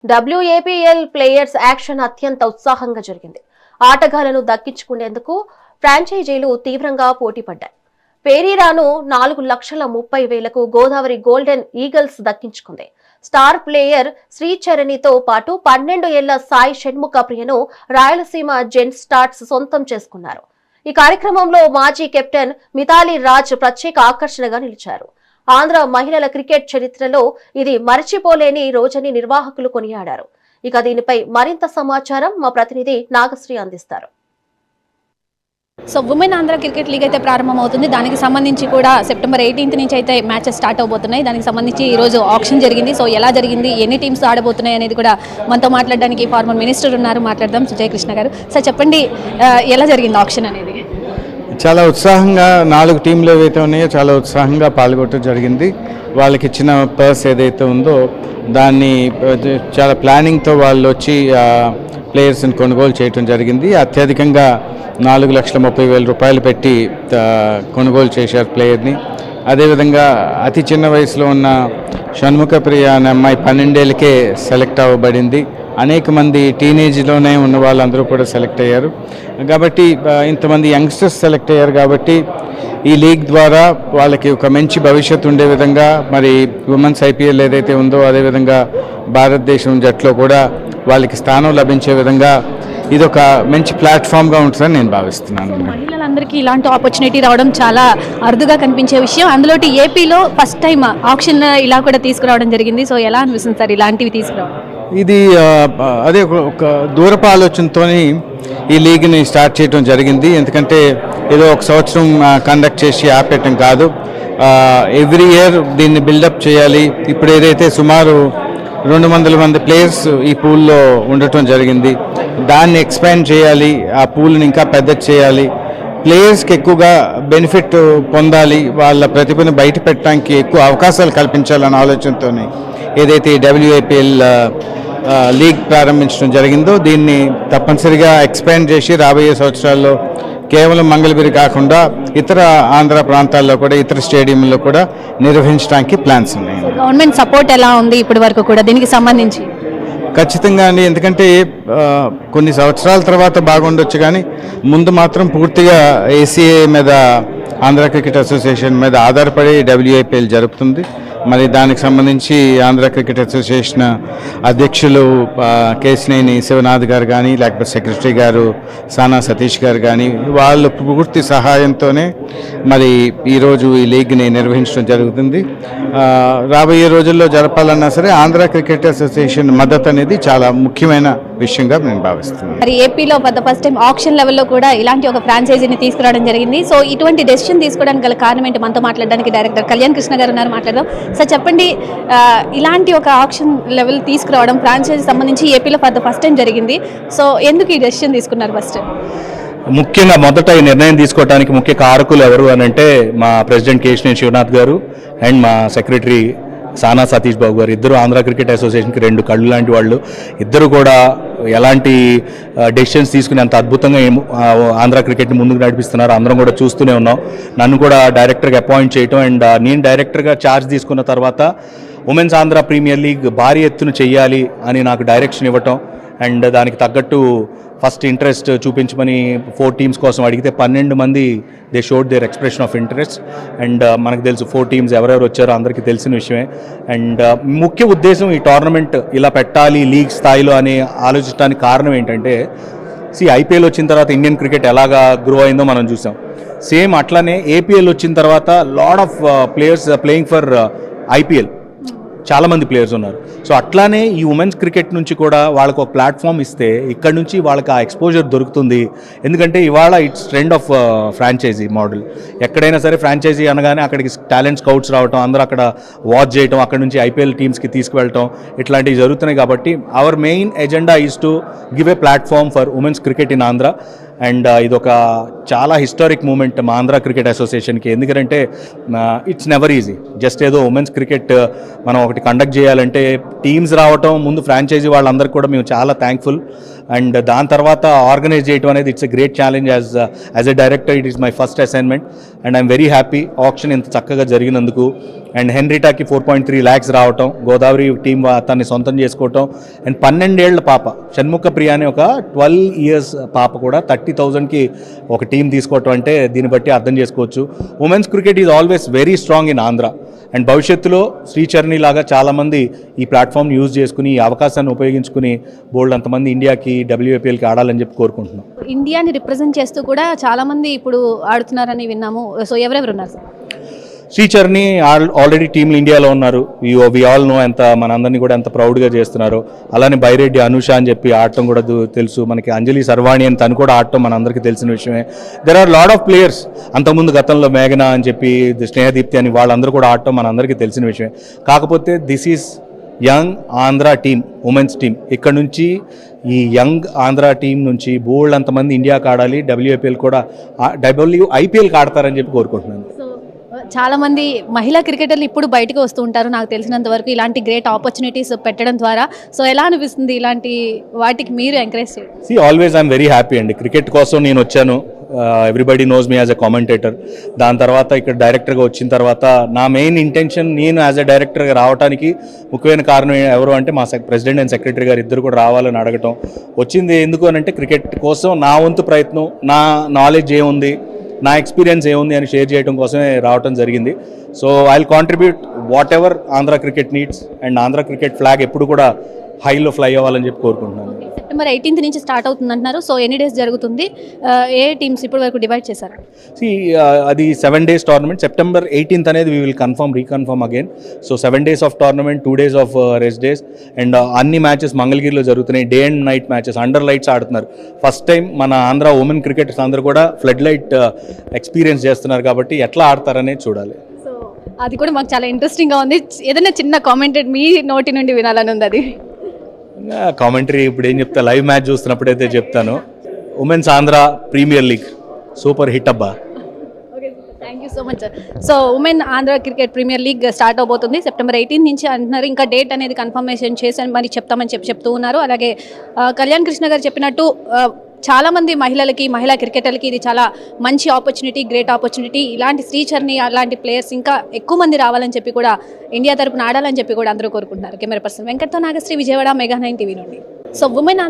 WAPL players action అత్యంత ఉత్సాహంగా జరిగింది. ఆటగాళ్లను దక్కించుకునేందుకు ఫ్రాంచైజీలు తీవ్రంగా పోటీపడ్డాయి. పేరీరాను 4,30,000కు గోదావరి గోల్డెన్ ఈగల్స్ దక్కించుకుంది. స్టార్ ప్లేయర్ శ్రీచరణితో పాటు 12 ఏళ్ల సాయి షణ్ముఖ ప్రియను రాయలసీమ జెన్ స్టార్స్ సొంతం చేసుకున్నారు. ఈ కార్యక్రమంలో మాజీ కెప్టెన్ మిథాలీ రాజ్ ప్రత్యేక ఆకర్షణగా నిలిచారు. ఆంధ్ర మహిళల క్రికెట్ చరిత్రలో ఇది మరచిపోలేని రోజని నిర్వాహకులు కొనియాడారు. ఇక దీనిపై మరింత సమాచారం మా ప్రతినిధి నాగశ్రీ అందిస్తారు. So women Andhra cricket league అయితే ప్రారంభమవుతుంది. దానికి సంబంధించి కూడా సెప్టెంబర్ 18 నుంచి అయితే మ్యాచెస్ స్టార్ట్ అవబోతున్నాయి. దానికి సంబంధించి ఈరోజు ఆప్షన్ జరిగింది. సో ఎలా జరిగింది, ఎన్ని టీమ్స్ ఆడబోతున్నాయి అనేది కూడా మనతో మాట్లాడడానికి ఫార్మర్ మినిస్టర్ ఉన్నారు, మాట్లాడదాం. సుజయ్ కృష్ణ గారు, సార్ చెప్పండి, ఎలా జరిగింది ఆప్షన్ అనేది? చాలా ఉత్సాహంగా 4 టీంలు ఏవైతే ఉన్నాయో చాలా ఉత్సాహంగా పాల్గొనడం జరిగింది. వాళ్ళకి ఇచ్చిన పర్స్ ఏదైతే ఉందో దాన్ని చాలా ప్లానింగ్తో వాళ్ళు వచ్చి ప్లేయర్స్ని కొనుగోలు చేయడం జరిగింది. అత్యధికంగా 4,30,000 రూపాయలు పెట్టి కొనుగోలు చేశారు ప్లేయర్ని. అదేవిధంగా అతి చిన్న వయసులో ఉన్న షణ్ముఖ ప్రియ అనే అమ్మాయి 12 ఏళ్ళకే సెలెక్ట్ అవ్వబడింది. అనేక మంది టీనేజ్లోనే ఉన్న వాళ్ళందరూ కూడా సెలెక్ట్ అయ్యారు. కాబట్టి ఇంతమంది యంగ్స్టర్స్ సెలెక్ట్ అయ్యారు కాబట్టి ఈ లీగ్ ద్వారా వాళ్ళకి ఒక మంచి భవిష్యత్తు ఉండే విధంగా మరి ఉమెన్స్ IPL ఏదైతే ఉందో అదేవిధంగా భారతదేశం జట్లో కూడా వాళ్ళకి స్థానం లభించే విధంగా ఇది ఒక మంచి ప్లాట్ఫామ్గా ఉంటుందని నేను భావిస్తున్నాను. మహిళలందరికీ ఇలాంటి ఆపర్చునిటీ రావడం చాలా అరుదుగా కనిపించే విషయం. అందులోటి ఏపీలో ఫస్ట్ టైం ఆప్షన్ ఇలా కూడా తీసుకురావడం జరిగింది. సో ఎలా అనిపిస్తుంది సార్ ఇలాంటివి తీసుకురావడం? ఇది అదే ఒక దూరపు ఆలోచనతో ఈ లీగ్ని స్టార్ట్ చేయడం జరిగింది. ఎందుకంటే ఏదో ఒక సంవత్సరం కండక్ట్ చేసి ఆపేయటం కాదు, ఎవ్రీ ఇయర్ దీన్ని బిల్డప్ చేయాలి. ఇప్పుడు ఏదైతే సుమారు 200 మంది ప్లేయర్స్ ఈ పూల్లో ఉండటం జరిగింది, దాన్ని ఎక్స్పాండ్ చేయాలి, ఆ పూల్ని ఇంకా పెద్ద చేయాలి, ప్లేయర్స్కి ఎక్కువగా బెనిఫిట్ పొందాలి, వాళ్ళ ప్రతిభను బయట పెట్టడానికి ఎక్కువ అవకాశాలు కల్పించాలన్న ఆలోచనతో ఏదైతే WAPL లీగ్ ప్రారంభించడం జరిగిందో దీన్ని తప్పనిసరిగా ఎక్స్పాండ్ చేసి రాబోయే సంవత్సరాల్లో కేవలం మంగళగిరి కాకుండా ఇతర ఆంధ్ర ప్రాంతాల్లో కూడా ఇతర స్టేడియంలో కూడా నిర్వహించడానికి ప్లాన్స్ ఉన్నాయి. గవర్నమెంట్ సపోర్ట్ ఎలా ఉంది ఇప్పటి వరకు కూడా దీనికి సంబంధించి? ఖచ్చితంగా అండి, ఎందుకంటే కొన్ని సంవత్సరాల తర్వాత బాగుండొచ్చు కానీ ముందు మాత్రం పూర్తిగా ACA మీద, ఆంధ్ర క్రికెట్ అసోసియేషన్ మీద ఆధారపడి WAPL జరుపుతుంది. మరి దానికి సంబంధించి ఆంధ్ర క్రికెట్ అసోసియేషన్ అధ్యక్షులు కేశినేని శివనాథ్ గారు కానీ లేకపోతే సెక్రటరీ గారు సానా సతీష్ గారు కానీ వాళ్ళు పూర్తి సహాయంతోనే మరి ఈరోజు ఈ లీగ్ని నిర్వహించడం జరుగుతుంది. రాబోయే రోజుల్లో జరపాలన్నా సరే ఆంధ్ర క్రికెట్ అసోసియేషన్ మద్దతు అనేది చాలా ముఖ్యమైన విషయంగా నేను భావిస్తున్నాను. మరి ఏపీలో ఫస్ట్ టైం ఆప్షన్ లెవెల్లో కూడా ఇలాంటి ఒక ఫ్రాంచైజీని తీసుకురావడం జరిగింది. సో ఇటువంటి డెసిషన్ తీసుకోవడానికి గల కారణం ఏంటి? మనతో మాట్లాడడానికి డైరెక్టర్ కళ్యాణ్ కృష్ణ గారు ఉన్నారు, మాట్లాడదాం. సార్ చెప్పండి, ఇలాంటి ఒక ఆప్షన్ లెవెల్ తీసుకురావడం ఫ్రాంచైజీ సంబంధించి ఏపీలో ఫస్ట్ టైం జరిగింది. సో ఎందుకు ఈ డెసిషన్ తీసుకున్నారు? ఫస్ట్ ముఖ్యంగా మొదట ఈ నిర్ణయం తీసుకోవడానికి ముఖ్య కారకులు ఎవరు అని అంటే మా ప్రెసిడెంట్ కేశినేని శివనాథ్ గారు అండ్ మా సెక్రటరీ సానా సతీష్ బాబు గారు. ఇద్దరు ఆంధ్ర క్రికెట్ అసోసియేషన్కి 2 కళ్ళు లాంటి వాళ్ళు. ఇద్దరు కూడా ఎలాంటి డెసిషన్స్ తీసుకుని అంత అద్భుతంగా ఆంధ్ర క్రికెట్ని ముందుకు నడిపిస్తున్నారు. అందరం కూడా చూస్తూనే ఉన్నాం. నన్ను కూడా డైరెక్టర్గా అపాయింట్ చేయటం అండ్ నేను డైరెక్టర్గా ఛార్జ్ తీసుకున్న తర్వాత ఉమెన్స్ ఆంధ్ర ప్రీమియర్ లీగ్ భారీ ఎత్తున చెయ్యాలి అని నాకు డైరెక్షన్ ఇవ్వటం అండ్ దానికి తగ్గట్టు ఫస్ట్ ఇంట్రెస్ట్ చూపించమని 4 టీమ్స్ కోసం అడిగితే 12 మంది they showed their expression of interest. And మనకు తెలుసు 4 టీమ్స్ ఎవరెవరు వచ్చారో అందరికీ తెలిసిన విషయమే. అండ్ ముఖ్య ఉద్దేశం ఈ టోర్నమెంట్ ఇలా పెట్టాలి లీగ్ స్థాయిలో అని ఆలోచించడానికి కారణం ఏంటంటే IPL వచ్చిన తర్వాత ఇండియన్ క్రికెట్ ఎలాగా గ్రో అయిందో మనం చూసాం. సేమ్ అట్లానే APL వచ్చిన తర్వాత lot of players playing for IPL, చాలామంది ప్లేయర్స్ ఉన్నారు. సో అట్లానే ఈ ఉమెన్స్ క్రికెట్ నుంచి కూడా వాళ్ళకు ఒక ప్లాట్ఫామ్ ఇస్తే ఇక్కడ నుంచి వాళ్ళకి ఆ ఎక్స్పోజర్ దొరుకుతుంది. ఎందుకంటే ఇవాళ it's trend of franchisee model. ఎక్కడైనా సరే ఫ్రాంచైజీ అనగానే అక్కడికి టాలెంట్ స్కౌట్స్ రావటం, అందరూ అక్కడ వాచ్ చేయటం, అక్కడ నుంచి IPL టీమ్స్కి తీసుకువెళ్ళటం ఇట్లాంటివి జరుగుతున్నాయి. కాబట్టి our main agenda is to give a platform for women's cricket in Andhra. And ఇదొక చాలా హిస్టారిక్ మూమెంట్ మా ఆంధ్ర క్రికెట్ అసోసియేషన్కి. ఎందుకంటే ఇట్స్ నెవర్ ఈజీ. జస్ట్ ఏదో ఉమెన్స్ క్రికెట్ మనం ఒకటి కండక్ట్ చేయాలంటే టీమ్స్ రావటం, ముందు ఫ్రాంచైజీ వాళ్ళందరికీ కూడా మేము చాలా థ్యాంక్ఫుల్. అండ్ దాని తర్వాత ఆర్గనైజ్ చేయడం అనేది it's a great challenge as a director. It is my first assignment and I'm very happy option ఇంత చక్కగా జరిగినందుకు. అండ్ హెన్రిటాకి 4.3 lakhs రావటం, గోదావరి టీం తన్ని సొంతం చేసుకోవటం, అండ్ 12 ఏళ్ల పాప షణ్ముఖ ప్రియ అనే ఒక 12 years పాప కూడా 30,000కి ఒక టీం తీసుకోవటం అంటే దీన్ని బట్టి అర్థం చేసుకోవచ్చు. Women's cricket is always very strong in Andhra. And భవిష్యత్తులో శ్రీచరణి లాగా చాలామంది ఈ ప్లాట్ఫామ్ని యూజ్ చేసుకుని ఈ అవకాశాన్ని ఉపయోగించుకుని బోల్డ్ అంతమంది ఇండియాకి WIPLకి ఆడాలని చెప్పి కోరుకుంటున్నాం. ఇండియాని రిప్రజెంట్ చేస్తూ కూడా చాలా మంది ఇప్పుడు ఆడుతున్నారని విన్నాము. సో ఎవరెవరు ఉన్నారు సార్? శ్రీచరణి ఆల్రెడీ టీంలు ఇండియాలో ఉన్నారు. వి ఆల్ నో ఎంత మనందరినీ కూడా ఎంత ప్రౌడ్గా చేస్తున్నారు. అలానే బైరెడ్డి అనుష అని చెప్పి ఆడటం కూడా తెలుసు మనకి. అంజలి సర్వాణి అని తను కూడా ఆడటం మనందరికీ తెలిసిన విషయమే. There are lot of players. అంతకుముందు గతంలో మేఘన అని చెప్పి స్నేహదీప్తి అని వాళ్ళందరూ కూడా ఆడటం మనందరికీ తెలిసిన విషయమే. కాకపోతే this is young Andhra team, women's team. ఇక్కడ నుంచి ఈ యంగ్ ఆంధ్ర టీం నుంచి బోల్డ్ అంతమంది ఇండియాకి ఆడాలి, WIPL కూడా WIPLకి ఆడతారని చెప్పి కోరుకుంటున్నాను. చాలా మంది మహిళా క్రికెటర్లు ఇప్పుడు బయటకు వస్తూ ఉంటారు నాకు తెలిసినంత వరకు, ఇలాంటి గ్రేట్ ఆపర్చునిటీస్ పెట్టడం ద్వారా. సో ఎలా అనిపిస్తుంది ఇలాంటి వాటికి మీరు ఎంకరేజ్ చేయడం? See always I'm very happy అండి. క్రికెట్ కోసం నేను వచ్చాను. Everybody knows me as a commentator. దాని తర్వాత ఇక్కడ డైరెక్టర్గా వచ్చిన తర్వాత నా మెయిన్ ఇంటెన్షన్, నేను యాజ్ ఎ డైరెక్టర్గా రావడానికి ముఖ్యమైన కారణం ఎవరు అంటే మా ప్రెసిడెంట్ అండ్ సెక్రటరీ గారు ఇద్దరు కూడా రావాలని అడగటం వచ్చింది. ఎందుకు అని అంటే క్రికెట్ కోసం నా వంతు ప్రయత్నం, నా నాలెడ్జ్ ఏముంది, నా ఎక్స్పీరియన్స్ ఏముంది అని షేర్ చేయడం కోసమే రావడం జరిగింది. So I will contribute what ever Andhra cricket needs. And Andhra cricket flag ఎప్పుడు కూడా హైలో ఫ్లై అవ్వాలని చెప్పి కోరుకుంటున్నాను. సెప్టెంబర్ 18th నుంచి స్టార్ట్ అవుతుంది అంటున్నారు. సో ఎన్ని డేస్ జరుగుతుంది? ఏ టీమ్స్ ఇప్పటి వరకు డివైడ్ చేశారు? అది 7 days టోర్నమెంట్. September 18th అనేది we will reconfirm again. So 7 days of tournament, 2 days of rest days. And అన్ని మ్యాచెస్ మంగళగిరిలో జరుగుతున్నాయి. Day and night matches, under lights ఆడుతున్నారు. ఫస్ట్ టైం మన ఆంధ్ర ఉమెన్ క్రికెటర్స్ అందరూ కూడా ఫ్లడ్ లైట్ ఎక్స్పీరియన్స్ చేస్తున్నారు. కాబట్టి ఎట్లా ఆడతారనేది చూడాలి. సో అది కూడా మాకు చాలా ఇంట్రెస్టింగ్గా ఉంది. ఏదైనా చిన్న కామెంటెడ్ మీ నోటి నుండి వినాలని ఉంది. అది కామెంటరీ ఇప్పుడు ఏం చెప్తా, లైవ్ మ్యాచ్ చూస్తున్నప్పుడైతే చెప్తాను. Women's Andhra premier league super hit అబ్బా. Thank you so much sir. So women Andhra cricket premier league start అవబోతుంది September 18th నుంచి అంటున్నారు. ఇంకా డేట్ అనేది కన్ఫర్మేషన్ చేసి మరి చెప్తామని చెప్తూ ఉన్నారు. అలాగే కళ్యాణ్ కృష్ణ గారు చెప్పినట్టు చాలామంది మహిళా క్రికెటర్లకి ఇది చాలా మంచి ఆపర్చునిటీ, గ్రేట్ ఆపర్చునిటీ. ఇలాంటి శ్రీచరణి అలాంటి ప్లేయర్స్ ఇంకా ఎక్కువ మంది రావాలని చెప్పి కూడా, ఇండియా తరపున ఆడాలని చెప్పి కూడా అందరూ కోరుకుంటున్నారు. కెమెరా పర్సన్ వెంకట్తో నాగశ్రీ, విజయవాడ, మెగా 9 TV నుండి. So women